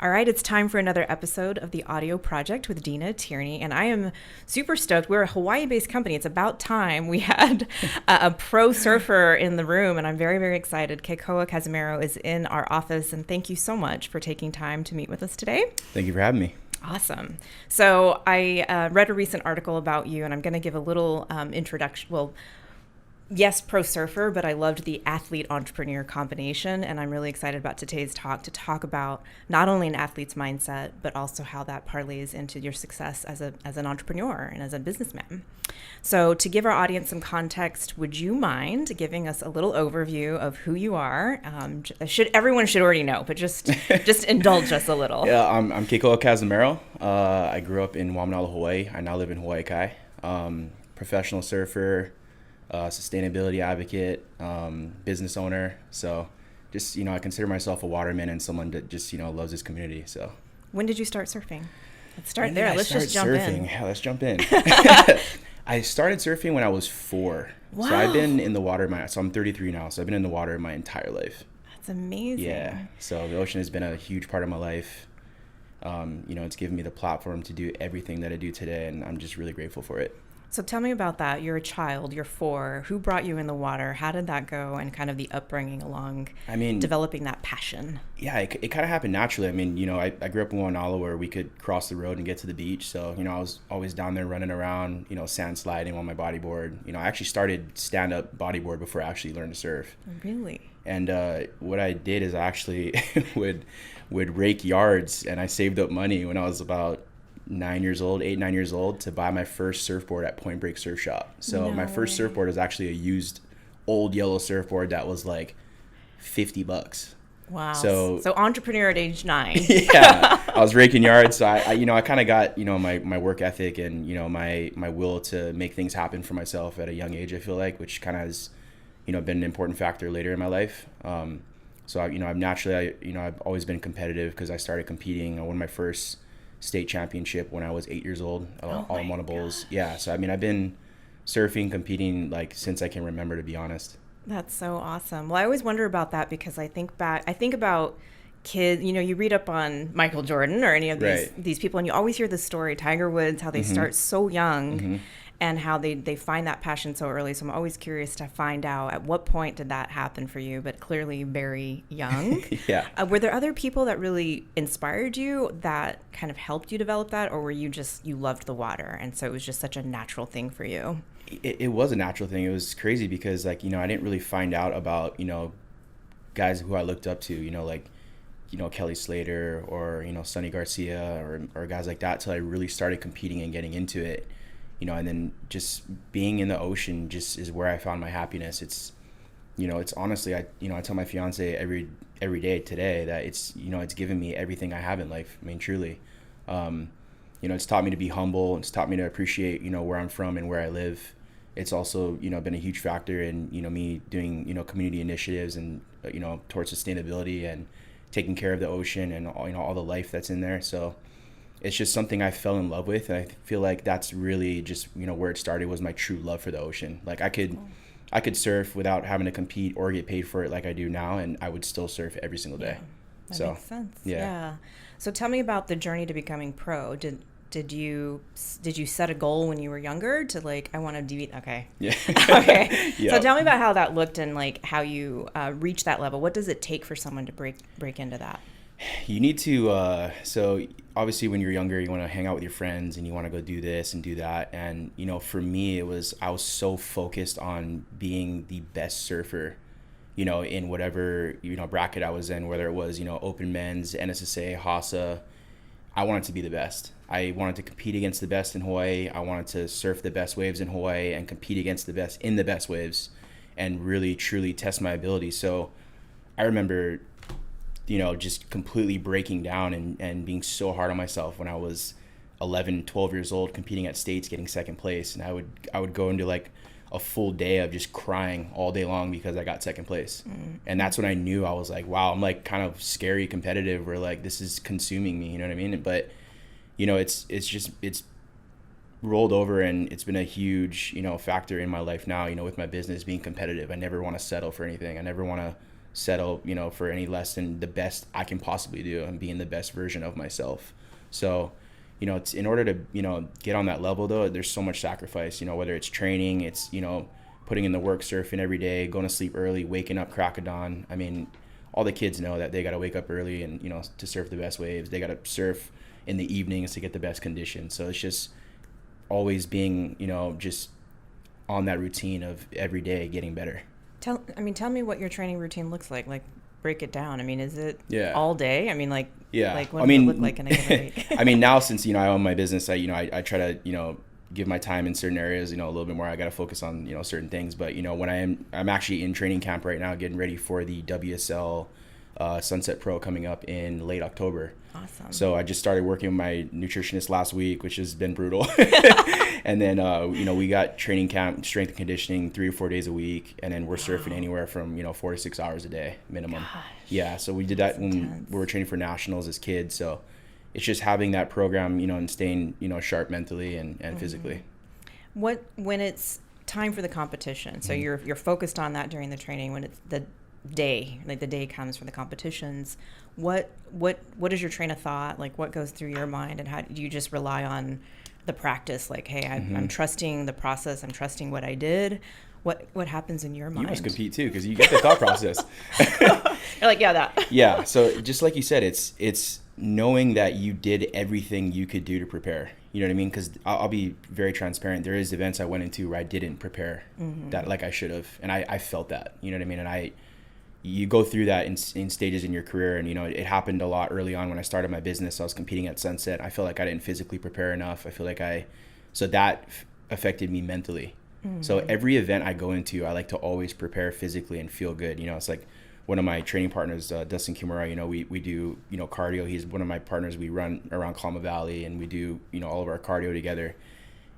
All right, it's time for another episode of the Audio Project with Dina Tierney, and I am super stoked. We're a Hawaii-based company. It's about time we had a pro surfer in the room, and I'm very, very excited. Kekoa Cazimero is in our office, and thank you so much for taking time to meet with us today. Thank you for having me. Awesome. So I read a recent article about you, and I'm going to give a little introduction. Well, yes, pro surfer, but I loved the athlete entrepreneur combination. And I'm really excited about today's talk to talk about not only an athlete's mindset, but also how that parlays into your success as an entrepreneur and as a businessman. So to give our audience some context, would you mind giving us a little overview of who you are? Everyone should already know, but just indulge us a little. Yeah, I'm Kekoa Cazimero. I grew up in Waimanalo, Hawaii. I now live in Hawaii Kai. Professional surfer, sustainability advocate, business owner. So just, I consider myself a waterman and someone that just, loves his community. So when did you start surfing? Let's start there. Let's just jump in. Yeah, let's jump in. I started surfing when I was 4. Wow. So I've been in the water so I'm 33 now. So I've been in the water my entire life. That's amazing. Yeah. So the ocean has been a huge part of my life. It's given me the platform to do everything that I do today, and I'm just really grateful for it. So tell me about that. You're a child, you're 4. Who brought you in the water? How did that go? And kind of the upbringing along developing that passion. Yeah, it kind of happened naturally. I grew up in Waimanalo where we could cross the road and get to the beach. So, I was always down there running around, sand sliding on my bodyboard. I actually started stand-up bodyboard before I actually learned to surf. Really? And what I did is I actually would rake yards, and I saved up money when I was about 9 years old to buy my first surfboard at Point Break Surf Shop. So my first surfboard was actually a used old yellow surfboard that was like $50. Wow. So entrepreneur at age 9. Yeah. I was raking yards. So I kind of got, my work ethic and, my will to make things happen for myself at a young age, I feel like, which kind of has, been an important factor later in my life. So I've always been competitive because I started competing. I won my first state championship when I was 8 years old, all in one bowls. Yeah, so I've been surfing, competing like since I can remember, to be honest. That's so awesome. Well, I always wonder about that because I think about kids, you read up on Michael Jordan or any of these people, and you always hear the story, Tiger Woods, how they start so young and how they find that passion so early. So I'm always curious to find out at what point did that happen for you, but clearly very young. Yeah. Were there other people that really inspired you that kind of helped you develop that, or were you loved the water and so it was just such a natural thing for you? It was a natural thing. It was crazy because I didn't really find out about, guys who I looked up to, Kelly Slater or, Sonny Garcia or guys like that till I really started competing and getting into it. And then just being in the ocean just is where I found my happiness. It's honestly, I tell my fiance every day today that it's given me everything I have in life. Truly, it's taught me to be humble. It's taught me to appreciate, where I'm from and where I live. It's also, been a huge factor in, me doing, community initiatives and, towards sustainability and taking care of the ocean and all the life that's in there. So it's just something I fell in love with, and I feel like that's really just where it started was my true love for the ocean. Like I could surf without having to compete or get paid for it like I do now, and I would still surf every single day. That makes sense. Yeah. So tell me about the journey to becoming pro. Did you set a goal when you were younger to I want to do? Okay. Yeah. Okay. Yeah. So tell me about how that looked and how you reached that level. What does it take for someone to break into that? You need to, so obviously when you're younger, you want to hang out with your friends and you want to go do this and do that. And, for me, I was so focused on being the best surfer, in whatever, bracket I was in, whether it was, open men's, NSSA, HASA. I wanted to be the best. I wanted to compete against the best in Hawaii. I wanted to surf the best waves in Hawaii and compete against the best in the best waves and really, truly test my ability. So I remember just completely breaking down and being so hard on myself when I was 11, 12 years old, competing at states, getting second place. And I would go into a full day of just crying all day long because I got second place. And that's when I knew I was like, wow, I'm kind of scary competitive where this is consuming me, you know what I mean? But, it's rolled over and it's been a huge, factor in my life now, with my business being competitive. I never want to settle for anything. I never want to settle, for any less than the best I can possibly do and being the best version of myself. So, it's in order to, get on that level though, there's so much sacrifice, whether it's training, it's, putting in the work, surfing every day, going to sleep early, waking up crack of dawn. I mean, all the kids know that they got to wake up early and, to surf the best waves. They got to surf in the evenings to get the best conditions. So it's just always being, just on that routine of every day getting better. Tell me what your training routine looks like. Like, break it down. I mean, is it Yeah. all day? I mean, like, yeah. Like, what does it look like in a given week? I mean, now since, I own my business, I try to, give my time in certain areas, a little bit more. I got to focus on, certain things. But, when I'm actually in training camp right now, getting ready for the WSL Sunset Pro coming up in late October. Awesome. So I just started working with my nutritionist last week, which has been brutal. And then, we got training camp, strength and conditioning 3 or 4 days a week. And then we're surfing anywhere from, 4 to 6 hours a day minimum. Gosh, yeah. So we did that when intense. we were training for nationals as kids. So it's just having that program, and staying, sharp mentally and physically. When it's time for the competition, so you're focused on that during the training. When it's the day comes for the competitions, what is your train of thought? Like, what goes through your mind, and how do you just rely on the practice? Like, hey, I'm trusting the process. I'm trusting what I did. What happens in your mind? You must compete too, because you get the thought process. You're like, yeah, that. Yeah. So just like you said, it's knowing that you did everything you could do to prepare. You know what I mean? Because I'll be very transparent. There is events I went into where I didn't prepare that like I should have, and I felt that. You know what I mean? And you go through that in stages in your career, and it happened a lot early on when I started my business. I was competing at Sunset. I felt like I didn't physically prepare enough. I feel like so that affected me mentally. So every event I go into, I like to always prepare physically and feel good. It's like one of my training partners, Dustin Kimura, we do, cardio. He's one of my partners. We run around Kalama Valley, and we do, all of our cardio together.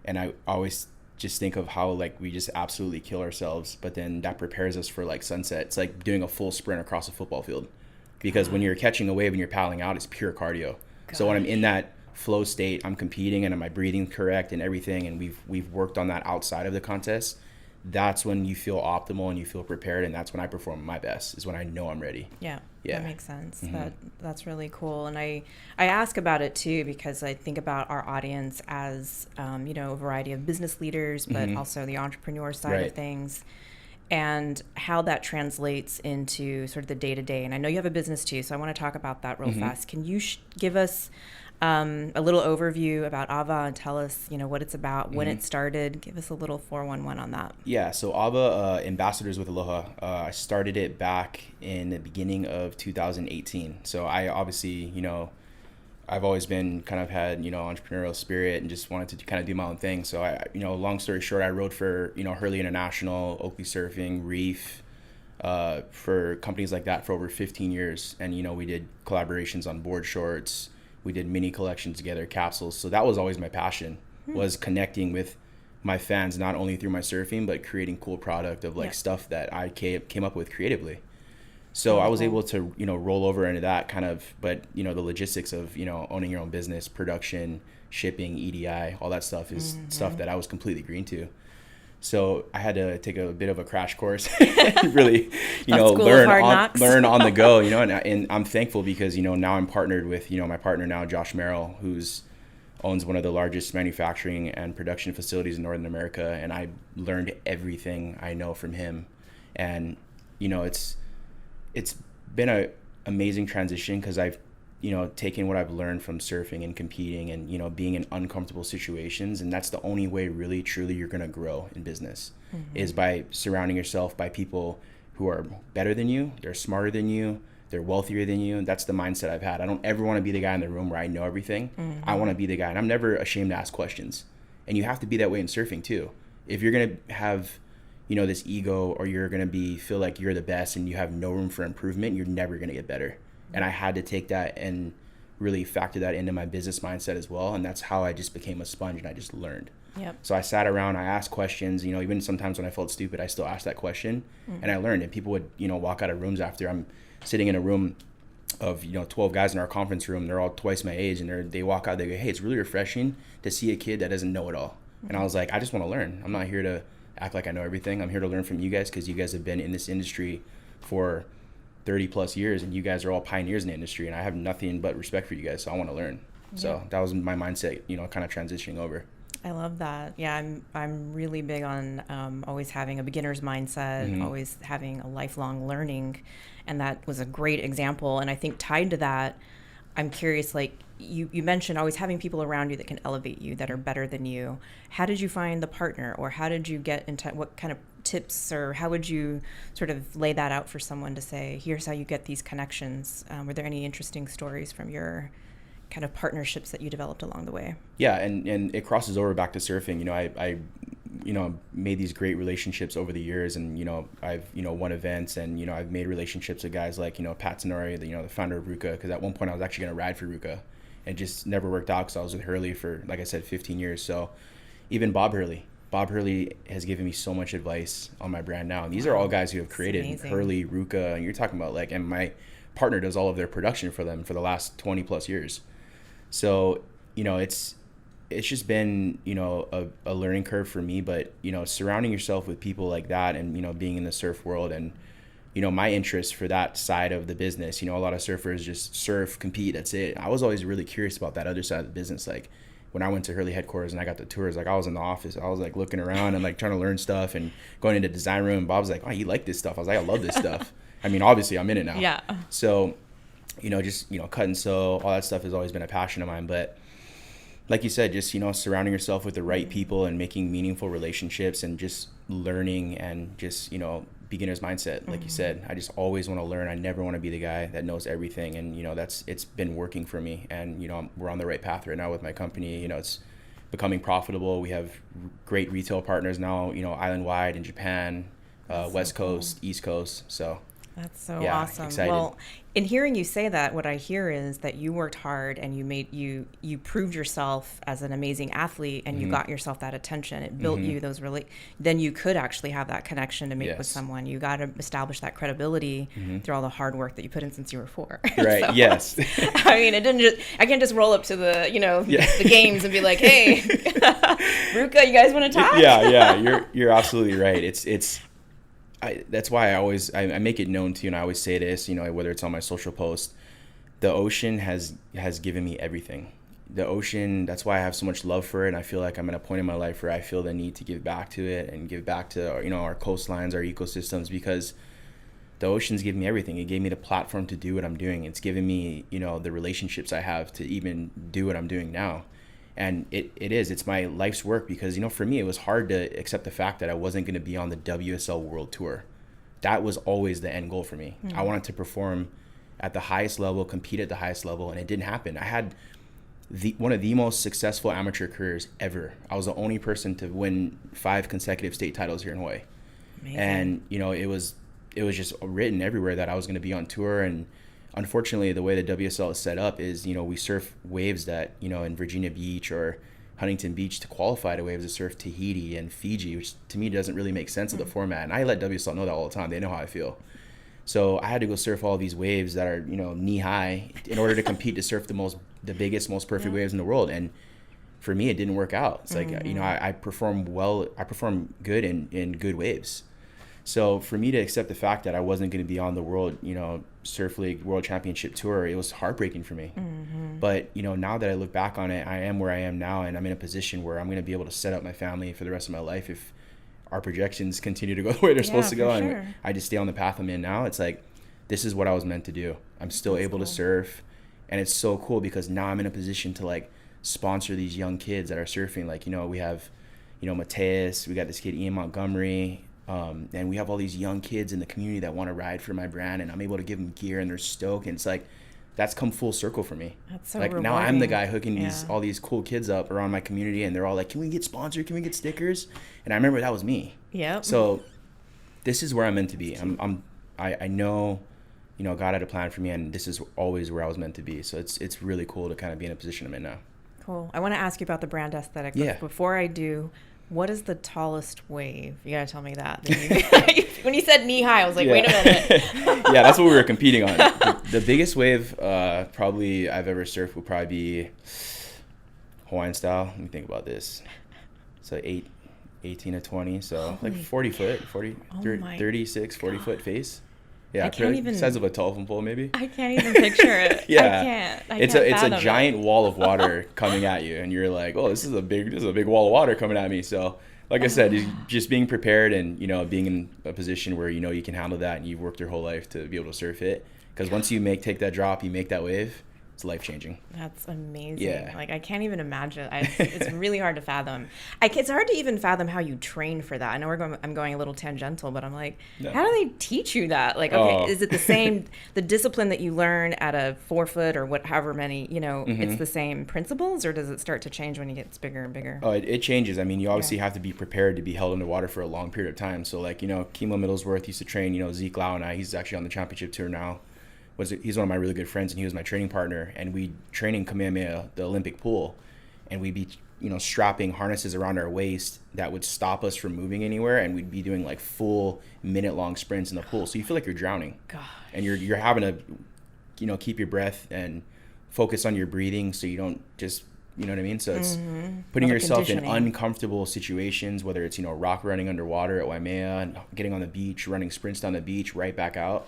And I always just think of how like we just absolutely kill ourselves, but then that prepares us for like sunset. It's like doing a full sprint across a football field, because when you're catching a wave and you're paddling out, it's pure cardio. So when I'm in that flow state, I'm competing, and am I breathing correct and everything, and we've worked on that outside of the contest. That's when you feel optimal and you feel prepared, and that's when I perform my best, is when I know I'm ready. Yeah. That makes sense. That's really cool. And I ask about it too, because I think about our audience as a variety of business leaders, but also the entrepreneur side of things, and how that translates into sort of the day-to-day. And I know you have a business too, so I want to talk about that real fast. Can you give us a little overview about Ava and tell us, what it's about, when it started? Give us a little 411 on that. Yeah, so Ava, Ambassadors with Aloha, I started it back in the beginning of 2018. So I obviously, I've always been kind of had, entrepreneurial spirit and just wanted to kind of do my own thing. So I, long story short, I rode for, Hurley International, Oakley Surfing, Reef, for companies like that for over 15 years. And, we did collaborations on board shorts. We did mini collections together, capsules. So that was always my passion, was connecting with my fans, not only through my surfing, but creating cool product of like stuff that I came up with creatively. So I was able to, roll over into that kind of, but, the logistics of, owning your own business, production, shipping, EDI, all that stuff is stuff that I was completely green to. So I had to take a bit of a crash course, really, learn on the go, and I'm thankful because, now I'm partnered with, my partner now, Josh Merrill, owns one of the largest manufacturing and production facilities in Northern America. And I learned everything I know from him. And, it's been an amazing transition, because I've, taken what I've learned from surfing and competing and, being in uncomfortable situations. And that's the only way really, truly you're going to grow in business is by surrounding yourself by people who are better than you. They're smarter than you. They're wealthier than you. And that's the mindset I've had. I don't ever want to be the guy in the room where I know everything. I want to be the guy, and I'm never ashamed to ask questions. And you have to be that way in surfing too. If you're going to have, this ego, or you're going to feel like you're the best and you have no room for improvement, you're never going to get better. And I had to take that and really factor that into my business mindset as well. And that's how I just became a sponge, and I just learned. Yep. So I sat around, I asked questions, even sometimes when I felt stupid, I still asked that question and I learned. And people would, walk out of rooms after. I'm sitting in a room of, 12 guys in our conference room. They're all twice my age, and they walk out, they go, hey, it's really refreshing to see a kid that doesn't know it all. And I was like, I just want to learn. I'm not here to act like I know everything. I'm here to learn from you guys, because you guys have been in this industry for 30 plus years, and you guys are all pioneers in the industry, and I have nothing but respect for you guys, so I want to learn. So that was my mindset, kind of transitioning over. I love that. Yeah, I'm really big on always having a beginner's mindset, always having a lifelong learning, and that was a great example. And I think tied to that, I'm curious, like you mentioned always having people around you that can elevate you, that are better than you. How did you find the partner, or how did you get into what kind of tips, or how would you sort of lay that out for someone to say, here's how you get these connections? Were there any interesting stories from your kind of partnerships that you developed along the way? Yeah, and it crosses over back to surfing. I made these great relationships over the years, and I've won events, and I've made relationships with guys like Pat Tenori, the founder of Ruka, because at one point I was actually going to ride for Ruka, and just never worked out because I was with Hurley for, like I said, 15 years. So even Bob Hurley has given me so much advice on my brand now, and these are all guys who have created Hurley, Ruka, and you're talking about and my partner does all of their production for them for the last 20 plus years. So, it's just been, a learning curve for me, but, surrounding yourself with people like that and, being in the surf world and, my interest for that side of the business, a lot of surfers just surf, compete, that's it. I was always really curious about that other side of the business. Like when I went to Hurley headquarters and I got the tours, like I was in the office, I was like looking around and like trying to learn stuff and going into design room. And Bob's like, oh, you like this stuff? I was like, I love this stuff. I mean, obviously I'm in it now. Yeah. So, just, cut and sew, all that stuff has always been a passion of mine. But like you said, just, surrounding yourself with the right people and making meaningful relationships and just learning and just, beginner's mindset. Like you said, I just always want to learn. I never want to be the guy that knows everything. And, it's been working for me. And, we're on the right path right now with my company. It's becoming profitable. We have great retail partners now, island wide in Japan, West Coast, East Coast. So that's so awesome. Excited. Well, in hearing you say that, what I hear is that you worked hard and you proved yourself as an amazing athlete, and you got yourself that attention. It built you those then you could actually have that connection to make with someone. You got to establish that credibility through all the hard work that you put in since you were 4. Right. So, yes. I mean, I can't just roll up to the the games and be like, hey, Ruka, you guys want to talk? Yeah. You're absolutely right. That's why I make it known to you, and I always say this, whether it's on my social post, the ocean has given me everything. The ocean, that's why I have so much love for it, and I feel like I'm at a point in my life where I feel the need to give back to it and give back to our coastlines, our ecosystems, because the ocean's given me everything. It gave me the platform to do what I'm doing. It's given me, the relationships I have to even do what I'm doing now. And it's my life's work, because, for me, it was hard to accept the fact that I wasn't going to be on the WSL World Tour. That was always the end goal for me. I wanted to perform at the highest level, compete at the highest level, and it didn't happen. I had one of the most successful amateur careers ever. I was the only person to win 5 consecutive state titles here in Hawaii. Amazing. And, it was just written everywhere that I was going to be on tour. And unfortunately, the way the WSL is set up is, we surf waves that, in Virginia Beach or Huntington Beach to qualify to waves that surf Tahiti and Fiji, which to me doesn't really make sense of the format. And I let WSL know that all the time. They know how I feel. So I had to go surf all these waves that are, knee high in order to compete to surf the biggest, most perfect waves in the world. And for me, it didn't work out. It's like, I perform well. I perform good in good waves. So for me to accept the fact that I wasn't going to be on the world, Surf League World Championship Tour, it was heartbreaking for me. But, now that I look back on it, I am where I am now, and I'm in a position where I'm going to be able to set up my family for the rest of my life if our projections continue to go the way they're supposed to go. And I just stay on the path I'm in now. It's like, this is what I was meant to do. I'm still able to surf, and it's so cool because now I'm in a position to sponsor these young kids that are surfing. We have, Mateus, we got this kid Ian Montgomery, and we have all these young kids in the community that want to ride for my brand, and I'm able to give them gear, and they're stoked. And it's like, that's come full circle for me. That's so rewarding. Now I'm the guy hooking all these cool kids up around my community, and they're all like, can we get sponsored? Can we get stickers? And I remember that was me. Yeah. So this is where I'm meant to be. I know, God had a plan for me, and this is always where I was meant to be. So it's really cool to kind of be in a position I'm in now. Cool. I want to ask you about the brand aesthetic. Yeah. Before I do, what is the tallest wave? You got to tell me that. When you said knee high, I was like, wait a minute. Yeah, that's what we were competing on. The biggest wave probably I've ever surfed would probably be Hawaiian style. Let me think about this. So 18 to 20. So 40 foot, 36, 40 foot face. Yeah, I can't even. size of a telephone pole, maybe. I can't even picture it. Yeah, I can't. it's a Fathom giant it. wall of water coming at you, and you're like, oh, this is a big wall of water coming at me. So, like I said, just being prepared and being in a position where you can handle that, and you've worked your whole life to be able to surf it. Because once you take that drop, you make that wave, it's life changing. That's amazing. Yeah. Like, I can't even imagine. It's really hard to fathom. It's hard to even fathom how you train for that. I know I'm going a little tangential, but I'm like, No. how do they teach you that? Like, okay, Oh. is it the same, the discipline that you learn at a 4 foot or however many, Mm-hmm. it's the same principles, or does it start to change when it gets bigger and bigger? Oh, it changes. I mean, you obviously Yeah. have to be prepared to be held underwater for a long period of time. So, like, Kimo Middlesworth used to train, Zeke Lau and I. He's actually on the championship tour now. He's one of my really good friends, and he was my training partner. And we train in Kamehameha, the Olympic pool, and we'd be, strapping harnesses around our waist that would stop us from moving anywhere, and we'd be doing like full minute-long sprints in the pool. So you feel like you're drowning, God. and you're having to, keep your breath and focus on your breathing, so you don't just, you know what I mean. So it's putting Other yourself in conditioning. uncomfortable situations, whether it's rock running underwater at Waimea, and getting on the beach, running sprints down the beach, right back out.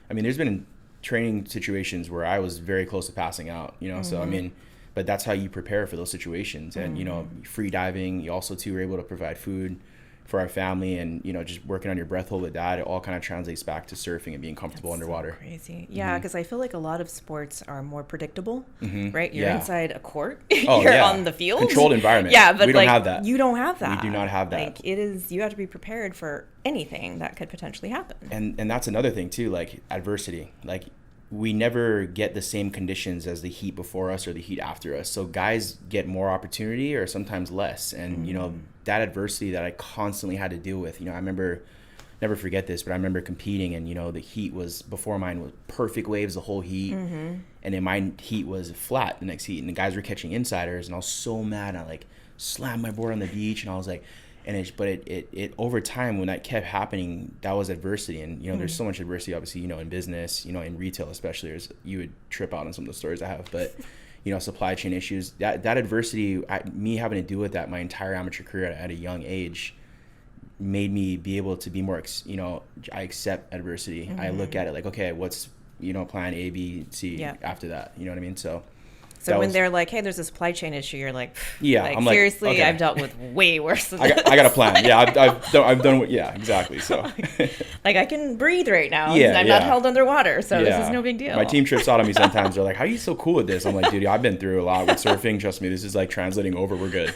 I mean, there's been training situations where I was very close to passing out, so I mean, but that's how you prepare for those situations. And free diving, you also too are able to provide food for our family, and just working on your breath hold with that, it all kind of translates back to surfing and being comfortable That's underwater. So crazy. Yeah, because I feel like a lot of sports are more predictable, right? You're Yeah. inside a court, Oh, you're yeah. on the field. Controlled environment. Yeah, but we don't like, have that. you don't have that. We do not have that. Like, you have to be prepared for anything that could potentially happen. And that's another thing too, like adversity. Like, we never get the same conditions as the heat before us or the heat after us. So guys get more opportunity or sometimes less. And, that adversity that I constantly had to deal with, I remember, never forget this, but I remember competing, and, the heat was, before mine was perfect waves the whole heat. And then my heat was flat the next heat, and the guys were catching insiders, and I was so mad. I like slammed my board on the beach, and I was like, it over time, when that kept happening, that was adversity. And there's so much adversity, obviously, in business, in retail especially. You would trip out on some of the stories I have, but supply chain issues, that adversity, me having to deal with that my entire amateur career at a young age, made me be able to be more, I accept adversity. I look at it like, okay, what's plan A, B, C after that, you know what I mean? So when they're like, hey, there's a supply chain issue, you're like, yeah, like, I'm like, seriously, okay. I've dealt with way worse than I got a plan. Yeah, I've done yeah, exactly. So like, I can breathe right now. Yeah, I'm not held underwater, so this is no big deal. My team trips out on me sometimes. They're like, how are you so cool with this? I'm like, dude, I've been through a lot with surfing. Trust me, this is like translating over. We're good.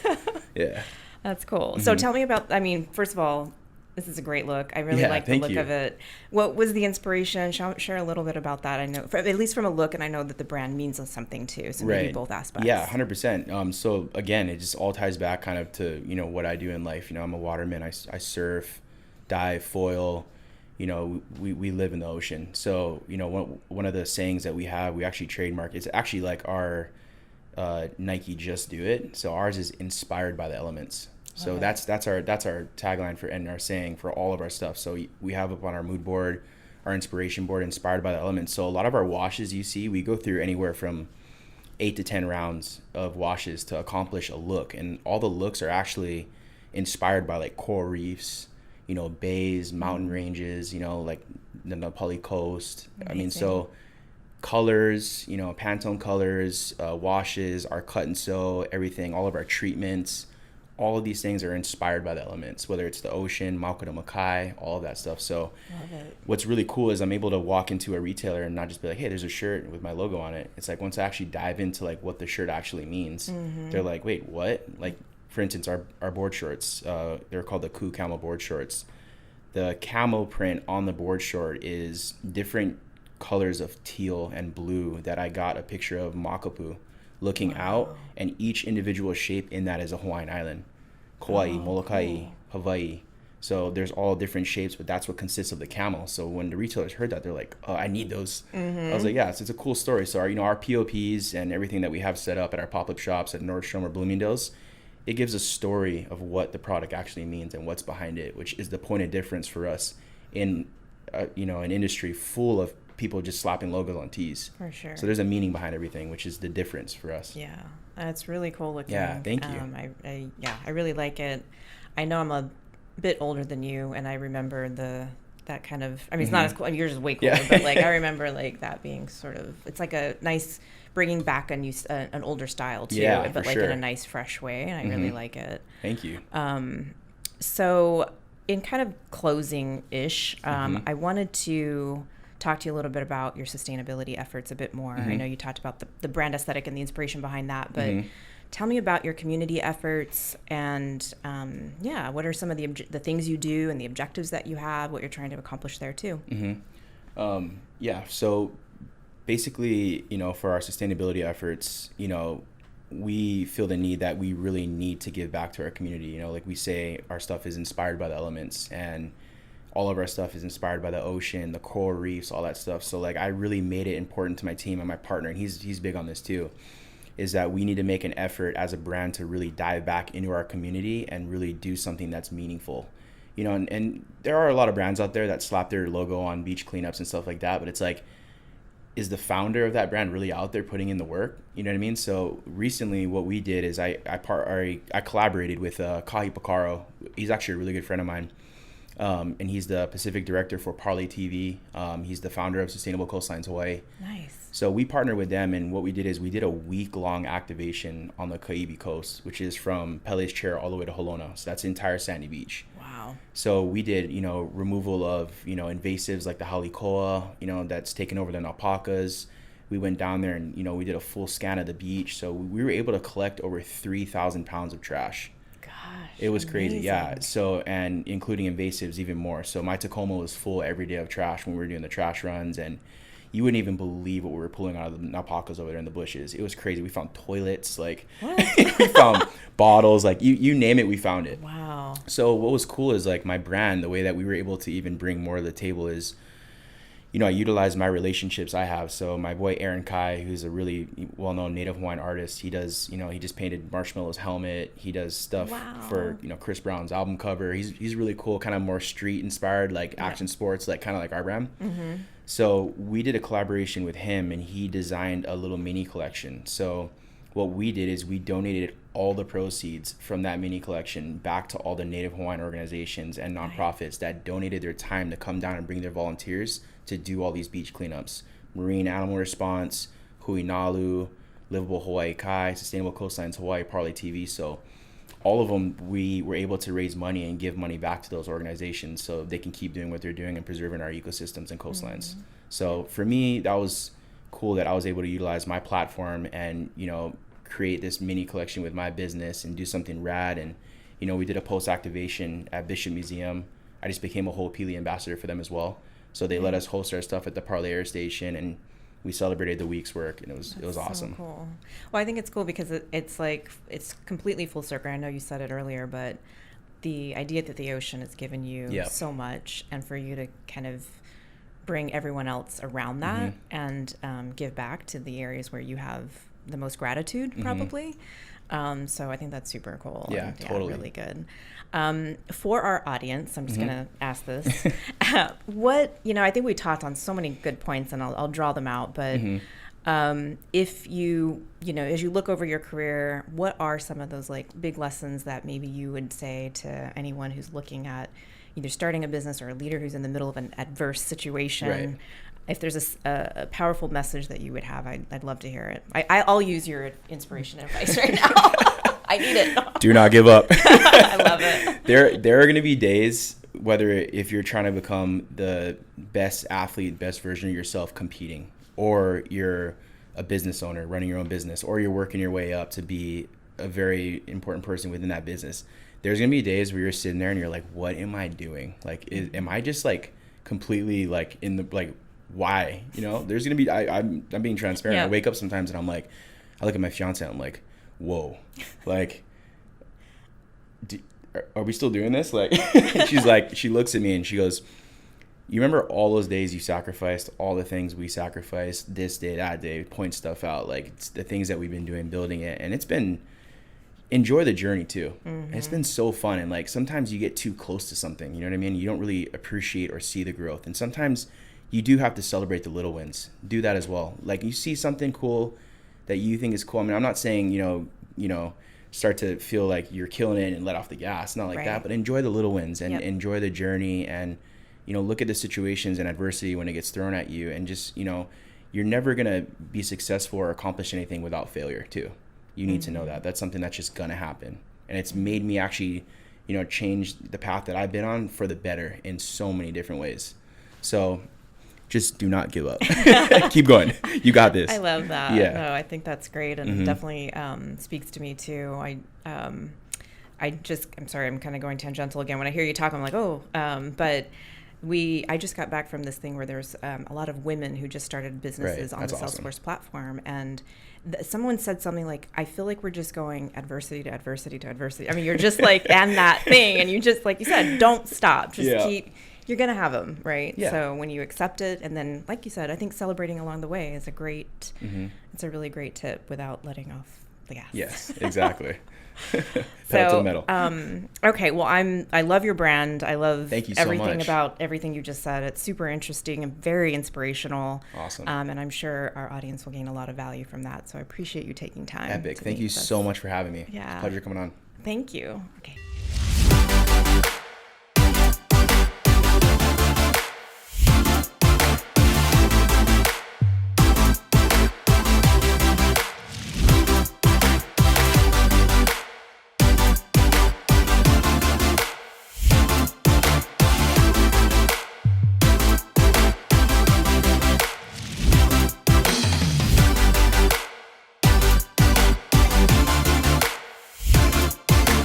Yeah. That's cool. So tell me about, first of all, this is a great look. I really like the thank look you. of it. What was the inspiration? Share a little bit about that. I know, at least from a look, and I know that the brand means something too. So maybe both aspects. Yeah, 100%. So again, it just all ties back kind of to, what I do in life. I'm a waterman. I surf, dive, foil. We live in the ocean. So, one of the sayings that we have, we actually trademark, it's actually like our Nike Just Do It. So ours is inspired by the elements. So that's our tagline for, and our saying for all of our stuff. So we have up on our mood board, our inspiration board, inspired by the elements. So a lot of our washes you see, we go through anywhere from 8 to 10 rounds of washes to accomplish a look, and all the looks are actually inspired by like coral reefs, bays, mountain ranges, like the Nepali coast. Amazing. I mean, so colors, Pantone colors, washes, our cut and sew, everything, all of our treatments. All of these things are inspired by the elements, whether it's the ocean, Mauka to Makai, all of that stuff. So what's really cool is I'm able to walk into a retailer and not just be like, hey, there's a shirt with my logo on it. It's like, once I actually dive into like what the shirt actually means, they're like, wait, what? Like, for instance, our board shorts, they're called the Ku Camo board shorts. The camo print on the board short is different colors of teal and blue that I got a picture of Makapu looking out, and each individual shape in that is a Hawaiian island. Kauai, Molokai, Hawaii. So there's all different shapes, but that's what consists of the camo. So when the retailers heard that, they're like, oh, I need those. I was like, yeah, it's a cool story. So our POPs and everything that we have set up at our pop-up shops at Nordstrom or Bloomingdale's, it gives a story of what the product actually means and what's behind it, which is the point of difference for us in an industry full of people just slapping logos on tees. For sure. So there's a meaning behind everything, which is the difference for us. Yeah, it's really cool looking. Yeah, thank you. I really like it. I know I'm a bit older than you, and I remember the that kind of, I mean, it's not as cool. I mean, yours is way cooler, but like I remember like that being sort of, it's like a nice bringing back a new, an older style too, but like in a nice fresh way. And I really like it. Thank you. So in kind of closing-ish, I wanted to talk to you a little bit about your sustainability efforts a bit more. I know you talked about the brand aesthetic and the inspiration behind that, but tell me about your community efforts and what are some of the things you do and the objectives that you have, what you're trying to accomplish there too. So basically, for our sustainability efforts, we feel the need that we really need to give back to our community. Like we say, our stuff is inspired by the elements, and all of our stuff is inspired by the ocean, the coral reefs, all that stuff. So like I really made it important to my team and my partner, and he's big on this too, is that we need to make an effort as a brand to really dive back into our community and really do something that's meaningful. And there are a lot of brands out there that slap their logo on beach cleanups and stuff like that, but it's like, is the founder of that brand really out there putting in the work? You know what I mean? So recently what we did is I collaborated with Kekoa Cazimero. He's actually a really good friend of mine. And he's the Pacific director for Parley TV. He's the founder of Sustainable Coastlines Hawaii. Nice. So we partnered with them, and what we did is we did a week-long activation on the Kaiwi coast, which is from Pele's Chair all the way to Holona. So that's the entire sandy beach. Wow. So we did, removal of, invasives like the halikoa, that's taken over the alpacas. We went down there and, we did a full scan of the beach. So we were able to collect over 3,000 pounds of trash. It was crazy, yeah. So, and including invasives even more. So my Tacoma was full every day of trash when we were doing the trash runs, and you wouldn't even believe what we were pulling out of the alpacas over there in the bushes. It was crazy. We found toilets, like we found bottles, like you name it, we found it. Wow. So what was cool is like my brand, the way that we were able to even bring more to the table is, I utilize my relationships I have. So my boy Aaron Kai, who's a really well-known Native Hawaiian artist, he does, he just painted Marshmallow's helmet. He does stuff for, Chris Brown's album cover. He's really cool, kind of more street inspired, like action sports, like kind of like our brand. So we did a collaboration with him, and he designed a little mini collection. So what we did is we donated all the proceeds from that mini collection back to all the Native Hawaiian organizations and nonprofits that donated their time to come down and bring their volunteers to do all these beach cleanups. Marine Animal Response, Huinalu, Livable Hawaii Kai, Sustainable Coastlines Hawaii, Parley TV. So all of them, we were able to raise money and give money back to those organizations so they can keep doing what they're doing and preserving our ecosystems and coastlines. So for me, that was cool that I was able to utilize my platform and, create this mini collection with my business and do something rad. And, we did a post activation at Bishop Museum. I just became a whole Pili ambassador for them as well. So they let us host our stuff at the Parley Air Station, and we celebrated the week's work, and it was awesome. So cool. Well, I think it's cool because it's like it's completely full circle. I know you said it earlier, but the idea that the ocean has given you so much, and for you to kind of bring everyone else around that and give back to the areas where you have the most gratitude, probably. So I think that's super cool. Yeah, and, totally. Really good. For our audience, I'm just going to ask this. What, I think we talked on so many good points, and I'll draw them out, but if you, as you look over your career, what are some of those like big lessons that maybe you would say to anyone who's looking at either starting a business or a leader who's in the middle of an adverse situation? Right. If there's a powerful message that you would have, I'd love to hear it. I'll use your inspiration and advice right now. I need it. Do not give up. I love it. There are going to be days, whether if you're trying to become the best athlete, best version of yourself competing, or you're a business owner running your own business, or you're working your way up to be a very important person within that business. There's going to be days where you're sitting there and you're like, what am I doing? Like, am I just like completely like in the, like, why? There's going to be, I'm being transparent. I wake up sometimes and I'm like, I look at my fiance and I'm like, whoa, like, are we still doing this? Like, she's like, she looks at me and she goes, you remember all those days you sacrificed, all the things we sacrificed, this day, that day, point stuff out, like it's the things that we've been doing, building it. And it's been, enjoy the journey too. It's been so fun. And like, sometimes you get too close to something, you know what I mean? You don't really appreciate or see the growth. And sometimes you do have to celebrate the little wins. Do that as well. Like, you see something cool that you think is cool. I mean, I'm not saying, start to feel like you're killing it and let off the gas. Not like that, but enjoy the little wins and enjoy the journey. And, look at the situations and adversity when it gets thrown at you, and just, you're never going to be successful or accomplish anything without failure too. You need to know that. That's something that's just going to happen. And it's made me actually, change the path that I've been on for the better in so many different ways. So just do not give up. Keep going. You got this. I love that. Yeah. No, I think that's great, and definitely speaks to me too. I'm sorry, I'm kind of going tangential again. When I hear you talk, I'm like, but I just got back from this thing where there's a lot of women who just started businesses on the awesome. Salesforce platform, and someone said something like, I feel like we're just going adversity to adversity to adversity. I mean, you're just like, and that thing, and you just, like you said, don't stop. Just keep, you're going to have them, right? Yeah. So when you accept it, and then, like you said, I think celebrating along the way is it's a really great tip without letting off the gas. Yes, exactly. Pedal to the metal. Okay, well, I love your brand. I love Thank you so everything much. about everything you just said. It's super interesting and very inspirational. Awesome. And I'm sure our audience will gain a lot of value from that. So I appreciate you taking time. Epic. Thank you so much for having me. Yeah. Pleasure coming on. Thank you. Okay.